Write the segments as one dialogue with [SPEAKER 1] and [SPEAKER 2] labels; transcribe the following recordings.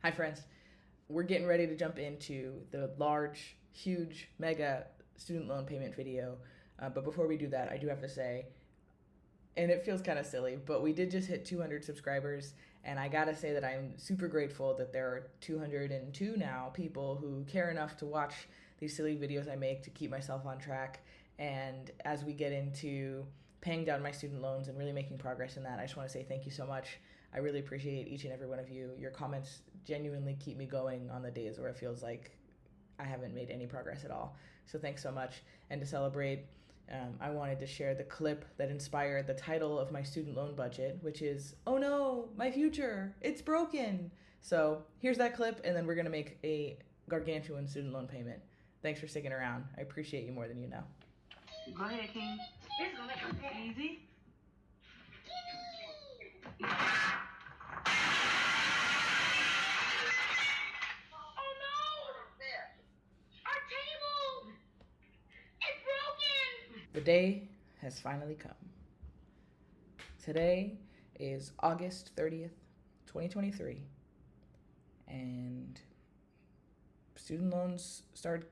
[SPEAKER 1] Hi, friends. We're getting ready to jump into the large, huge, mega student loan payment video. But before we do that, I do have to say, and it feels kind of silly, but we did just hit 200 subscribers. And I gotta say that I'm super grateful that there are 202 now people who care enough to watch these silly videos I make to keep myself on track. And as we get into paying down my student loans and really making progress in that, I just want to say thank you so much. I really appreciate each and every one of you. Your comments genuinely keep me going on the days where it feels like I haven't made any progress at all. So thanks so much. And to celebrate, I wanted to share the clip that inspired the title of my student loan budget, which is, "Oh no, my future, it's broken." So here's that clip, and then we're going to make a gargantuan student loan payment. Thanks for sticking around. I appreciate you more than you know.
[SPEAKER 2] Go ahead, King. It's gonna make it easy. Oh no! Our table! It's broken!
[SPEAKER 1] The day has finally come. Today is August 30th, 2023, and student loans start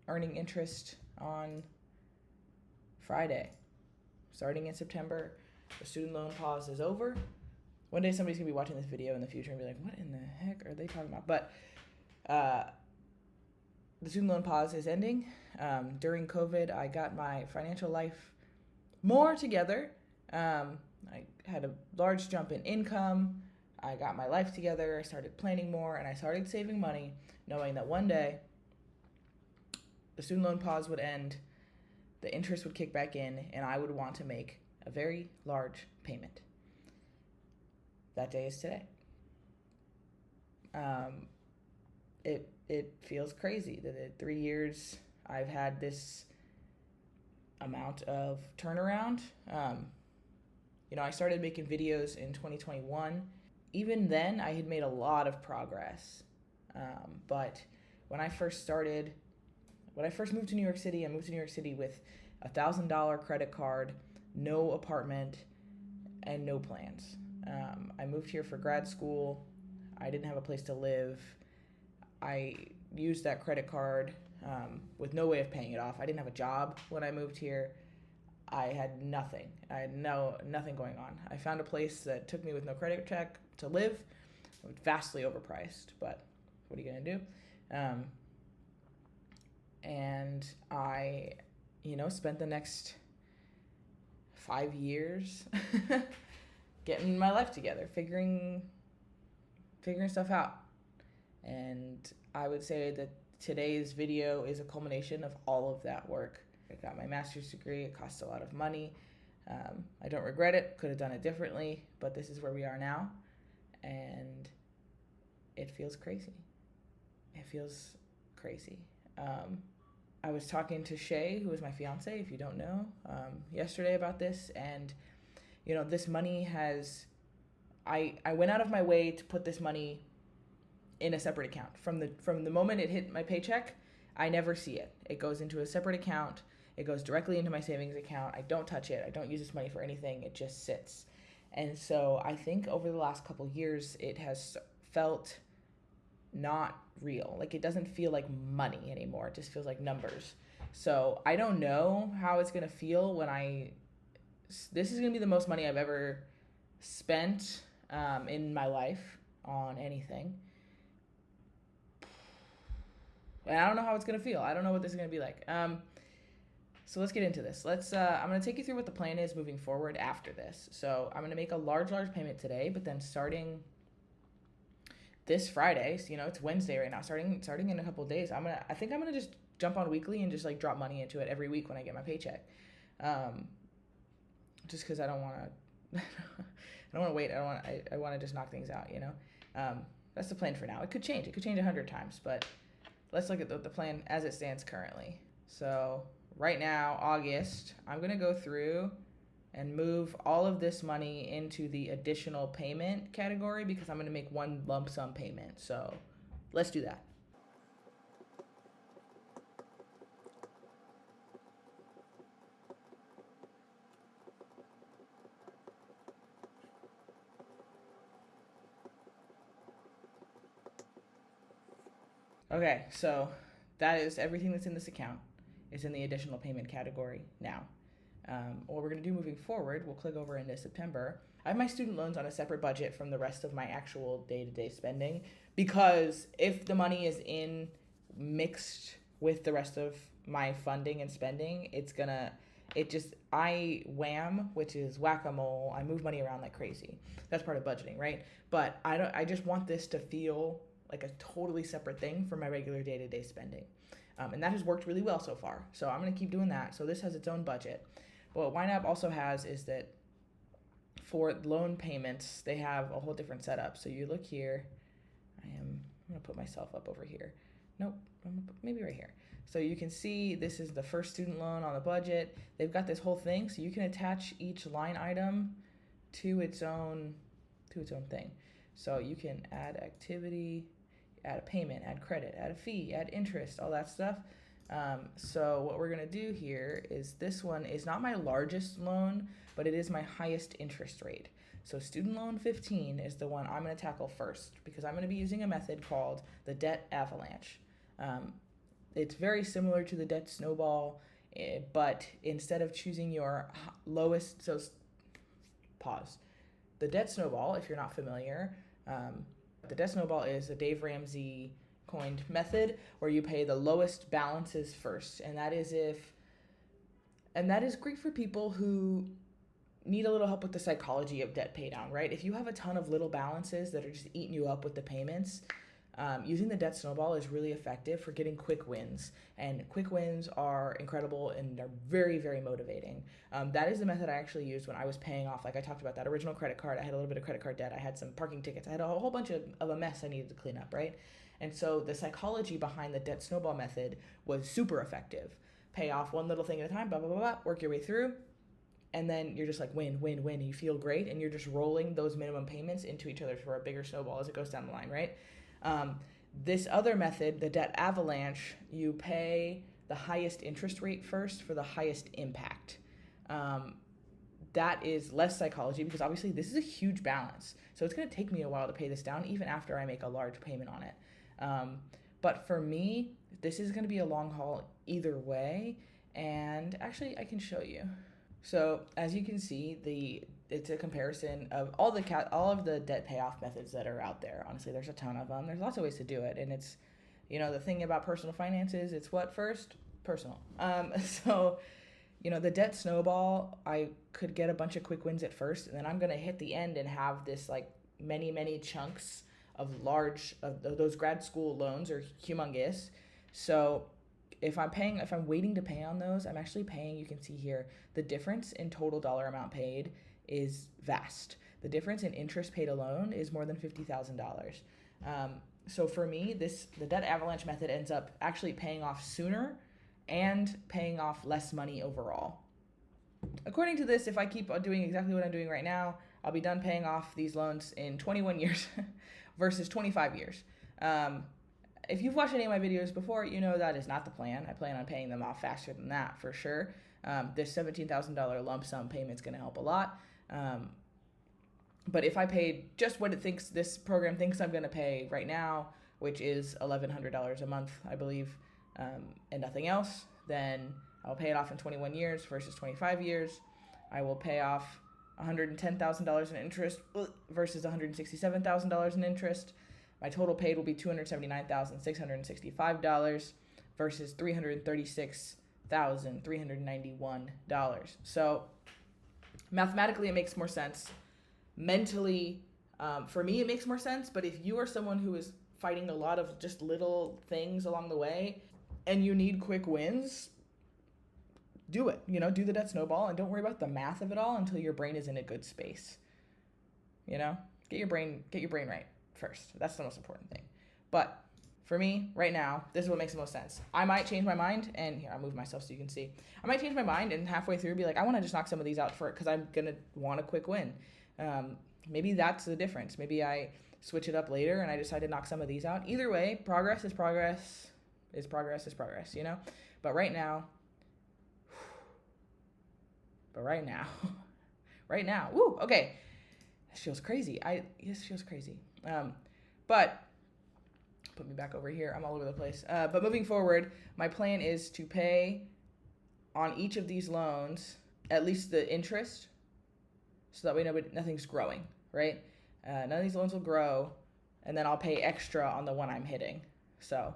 [SPEAKER 1] earning interest on Friday. Starting in September, the student loan pause is over. One day somebody's gonna be watching this video in the future and be like, what in the heck are they talking about? But the student loan pause is ending. During COVID, I got my financial life more together. I had a large jump in income. I got my life together. I started planning more, and I started saving money, knowing that one day the student loan pause would end, the interest would kick back in, and I would want to make a very large payment. That day is today. It feels crazy that in 3 years I've had this amount of turnaround. I started making videos in 2021. Even then, I had made a lot of progress. But when I first moved to New York City, I moved to New York City with $1,000 credit card, no apartment, and no plans. I moved here for grad school. I didn't have a place to live. I used that credit card with no way of paying it off. I didn't have a job when I moved here. I had nothing. I had nothing going on. I found a place that took me with no credit check to live. It was vastly overpriced, but what are you gonna do? And I, spent the next 5 years getting my life together, figuring stuff out. And I would say that today's video is a culmination of all of that work. I got my master's degree. It cost a lot of money. I don't regret it. Could have done it differently, but this is where we are now. And it feels crazy. It feels crazy. I was talking to Shay, who is my fiance, if you don't know, yesterday about this. And, this money has, I went out of my way to put this money in a separate account. From the moment it hit my paycheck, I never see it. It goes into a separate account. It goes directly into my savings account. I don't touch it. I don't use this money for anything. It just sits. And so I think over the last couple years, it has felt not real. Like, it doesn't feel like money anymore. It just feels like numbers. So I don't know how it's going to feel when this is going to be the most money I've ever spent in my life on anything. And I don't know how it's going to feel. I don't know what this is going to be like. So let's get into this. I'm going to take you through what the plan is moving forward after this. So I'm going to make a large payment today, but then starting this Friday, so, it's Wednesday right now, starting in a couple of days, I think I'm going to just jump on weekly and just like drop money into it every week when I get my paycheck. Just because I don't want to, I don't want to wait. I want to just knock things out, That's the plan for now. It could change. It could change 100 times, but let's look at the plan as it stands currently. So right now, August, I'm going to go through and move all of this money into the additional payment category because I'm going to make one lump sum payment. So let's do that. Okay, so that is everything that's in this account is in the additional payment category now. What we're going to do moving forward, we'll click over into September. I have my student loans on a separate budget from the rest of my actual day-to-day spending, because if the money is in mixed with the rest of my funding and spending, I wham, which is whack-a-mole. I move money around like crazy. That's part of budgeting, right? But I just want this to feel like a totally separate thing from my regular day-to-day spending. And that has worked really well so far. So I'm going to keep doing that. So this has its own budget. But what YNAB also has is that for loan payments, they have a whole different setup. So you look here. I'm going to put myself up over here. Nope, maybe right here. So you can see this is the first student loan on the budget. They've got this whole thing, so you can attach each line item to its own thing. So you can add activity, add a payment, add credit, add a fee, add interest, all that stuff. So what we're gonna do here is, this one is not my largest loan, but it is my highest interest rate. So student loan 15 is the one I'm gonna tackle first, because I'm gonna be using a method called the debt avalanche. It's very similar to the debt snowball, but instead of choosing your lowest, so pause. The debt snowball, if you're not familiar, the debt snowball is a Dave Ramsey coined method where you pay the lowest balances first, and that is great for people who need a little help with the psychology of debt pay down, right? If you have a ton of little balances that are just eating you up with the payments, using the debt snowball is really effective for getting quick wins. And quick wins are incredible and they're very, very motivating. That is the method I actually used when I was paying off, like I talked about that original credit card. I had a little bit of credit card debt. I had some parking tickets. I had a whole bunch of a mess I needed to clean up, right? And so the psychology behind the debt snowball method was super effective. Pay off one little thing at a time, blah, blah, blah, blah, work your way through. And then you're just like win, win, win. You feel great. And you're just rolling those minimum payments into each other for a bigger snowball as it goes down the line, right? This other method, the debt avalanche, you pay the highest interest rate first for the highest impact. That is less psychology, because obviously this is a huge balance. So it's going to take me a while to pay this down, even after I make a large payment on it. But for me, this is going to be a long haul either way. And actually, I can show you. So as you can see, it's a comparison of all of the debt payoff methods that are out there. Honestly, there's a ton of them. There's lots of ways to do it, and it's, the thing about personal finances, it's what first? Personal. So, the debt snowball, I could get a bunch of quick wins at first, and then I'm gonna hit the end and have this like many chunks of those grad school loans are humongous. So if I'm waiting to pay on those, I'm actually paying, you can see here, the difference in total dollar amount paid is vast. The difference in interest paid alone is more than $50,000. So for me, the debt avalanche method ends up actually paying off sooner and paying off less money overall. According to this, if I keep doing exactly what I'm doing right now, I'll be done paying off these loans in 21 years versus 25 years. If you've watched any of my videos before, you know that is not the plan. I plan on paying them off faster than that for sure. This $17,000 lump sum payment is going to help a lot. But if I paid just what this program thinks I'm going to pay right now, which is $1,100 a month, I believe, and nothing else, then I'll pay it off in 21 years versus 25 years. I will pay off $110,000 in interest versus $167,000 in interest. My total paid will be $279,665 versus $336,391. So mathematically, it makes more sense. Mentally, for me, it makes more sense. But if you are someone who is fighting a lot of just little things along the way and you need quick wins, do it. Do the debt snowball and don't worry about the math of it all until your brain is in a good space. Get your brain right first. That's the most important thing. But for me, right now, this is what makes the most sense. I might change my mind, and here, I'll move myself so you can see. I might change my mind and halfway through be like, I want to just knock some of these out because I'm going to want a quick win. Maybe that's the difference. Maybe I switch it up later and I decide to knock some of these out. Either way, progress is progress. But right now, woo, okay. This feels crazy. But Put me back over here. I'm all over the place. But moving forward, my plan is to pay on each of these loans at least the interest, so that way nothing's growing, right? None of these loans will grow, and then I'll pay extra on the one I'm hitting. So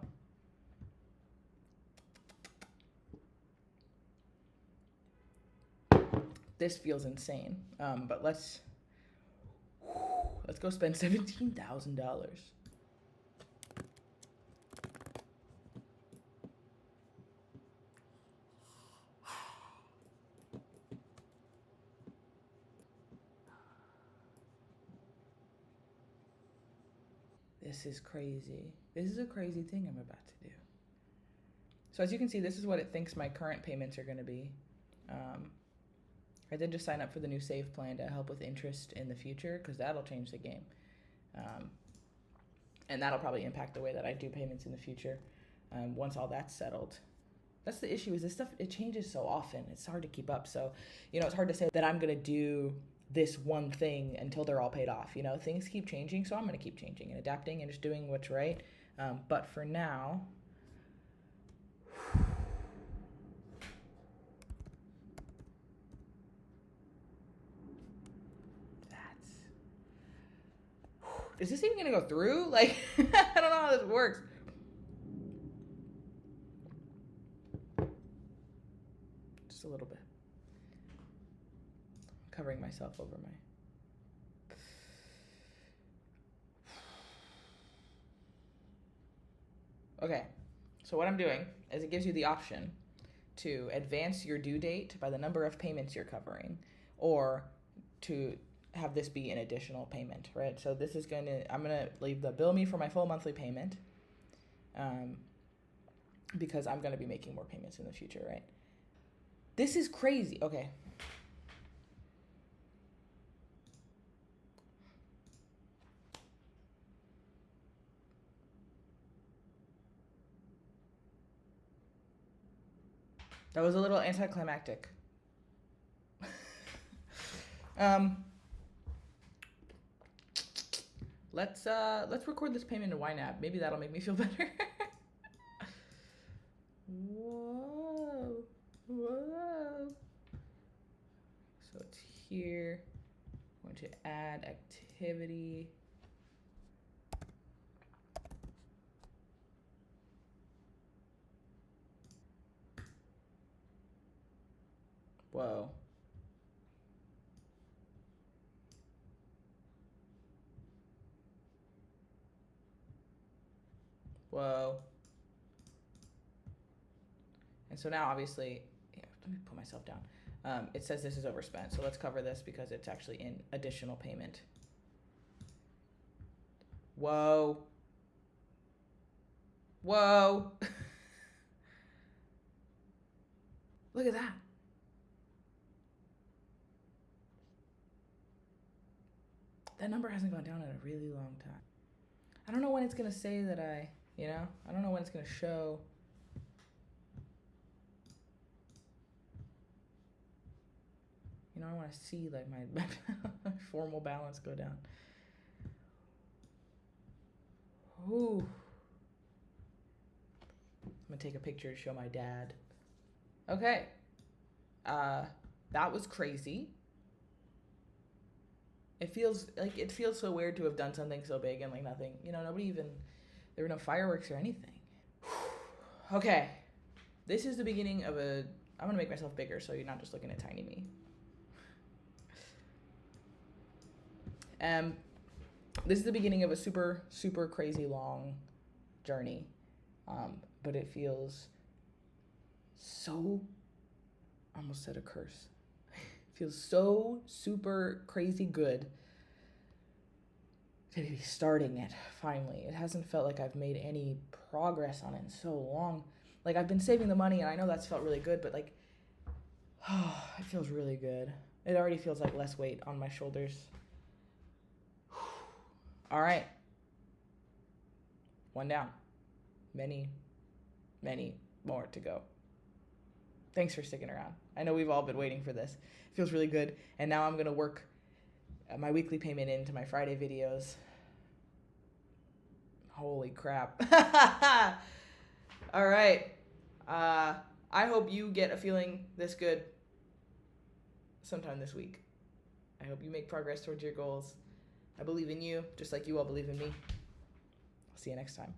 [SPEAKER 1] this feels insane. But let's go spend $17,000. This is crazy. This is a crazy thing I'm about to do. So as you can see, this is what it thinks my current payments are going to be. I did just sign up for the new save plan to help with interest in the future, because that'll change the game. And that'll probably impact the way that I do payments in the future once all that's settled. That's the issue, is this stuff, it changes so often. It's hard to keep up. So, it's hard to say that I'm going to do this one thing until they're all paid off. Things keep changing, so I'm going to keep changing and adapting and just doing what's right. But for now, is this even going to go through? Like, I don't know how this works. Just a little bit. Covering myself over my... Okay, so what I'm doing is it gives you the option to advance your due date by the number of payments you're covering, or to have this be an additional payment, right? So this is I'm gonna leave the bill me for my full monthly payment, because I'm gonna be making more payments in the future, right? This is crazy. Okay. That was a little anticlimactic. Let's record this payment in YNAB. Maybe that'll make me feel better. Whoa. So it's here. I'm going to add activity. Whoa. Whoa. And so now, obviously, let me put myself down. It says this is overspent, so let's cover this because it's actually in additional payment. Whoa. Whoa. Look at that. That number hasn't gone down in a really long time. I don't know when it's going to say that I don't know when it's going to show. I want to see like my formal balance go down. Ooh. I'm going to take a picture to show my dad. Okay. That was crazy. It feels so weird to have done something so big and like nothing, there were no fireworks or anything. Okay. This is the beginning of I'm going to make myself bigger so you're not just looking at tiny me. This is the beginning of a super, super crazy long journey. But it feels so, I almost said a curse. It feels so super crazy good to be starting it, finally. It hasn't felt like I've made any progress on it in so long. Like, I've been saving the money, and I know that's felt really good, but, like, it feels really good. It already feels like less weight on my shoulders. All right. One down. Many, many more to go. Thanks for sticking around. I know we've all been waiting for this. It feels really good. And now I'm going to work my weekly payment into my Friday videos. Holy crap. All right. I hope you get a feeling this good sometime this week. I hope you make progress towards your goals. I believe in you, just like you all believe in me. See you next time.